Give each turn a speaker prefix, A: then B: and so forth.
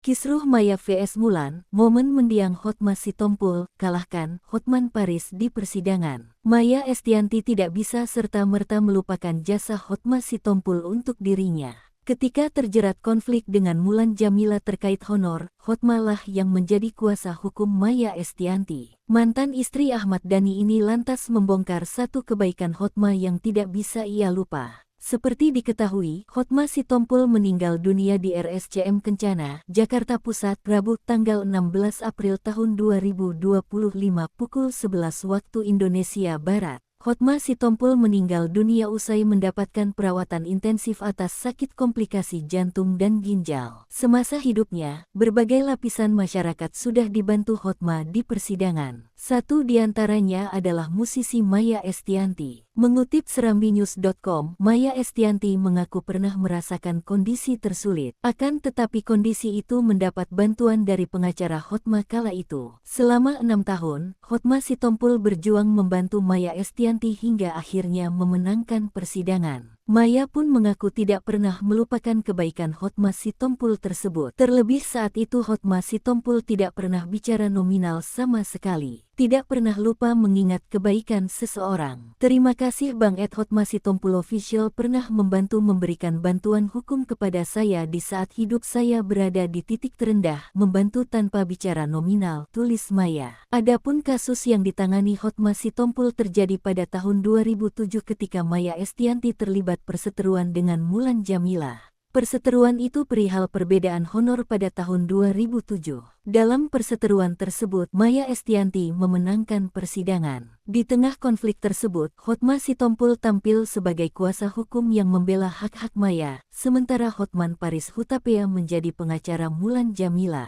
A: Kisruh Maya vs Mulan, momen mendiang Hotma Sitompul, kalahkan Hotman Paris di persidangan. Maya Estianty tidak bisa serta-merta melupakan jasa Hotma Sitompul untuk dirinya. Ketika terjerat konflik dengan Mulan Jamila terkait honor, Hotma lah yang menjadi kuasa hukum Maya Estianty. Mantan istri Ahmad Dhani ini lantas membongkar satu kebaikan Hotma yang tidak bisa ia lupa. Seperti diketahui, Hotma Sitompul meninggal dunia di RSCM Kencana, Jakarta Pusat, Rabu tanggal 16 April tahun 2025 pukul 11 waktu Indonesia Barat. Hotma Sitompul meninggal dunia usai mendapatkan perawatan intensif atas sakit komplikasi jantung dan ginjal. Semasa hidupnya, berbagai lapisan masyarakat sudah dibantu Hotma di persidangan. Satu di antaranya adalah musisi Maya Estianty. Mengutip serambinews.com, Maya Estianty mengaku pernah merasakan kondisi tersulit. Akan tetapi kondisi itu mendapat bantuan dari pengacara Hotma kala itu. Selama 6 tahun, Hotma Sitompul berjuang membantu Maya Estianty hingga akhirnya memenangkan persidangan. Maya pun mengaku tidak pernah melupakan kebaikan Hotma Sitompul tersebut. Terlebih saat itu Hotma Sitompul tidak pernah bicara nominal sama sekali. Tidak pernah lupa mengingat kebaikan seseorang. Terima kasih Bang Hotma Sitompul Official pernah membantu memberikan bantuan hukum kepada saya di saat hidup saya berada di titik terendah, membantu tanpa bicara nominal, tulis Maya. Adapun kasus yang ditangani Hotma Sitompul terjadi pada tahun 2007 ketika Maya Estianty terlibat perseteruan dengan Mulan Jamila. Perseteruan itu perihal perbedaan honor pada tahun 2007. Dalam perseteruan tersebut, Maya Estianty memenangkan persidangan. Di tengah konflik tersebut, Hotma Sitompul tampil sebagai kuasa hukum yang membela hak-hak Maya, sementara Hotman Paris Hutapea menjadi pengacara Mulan Jamila.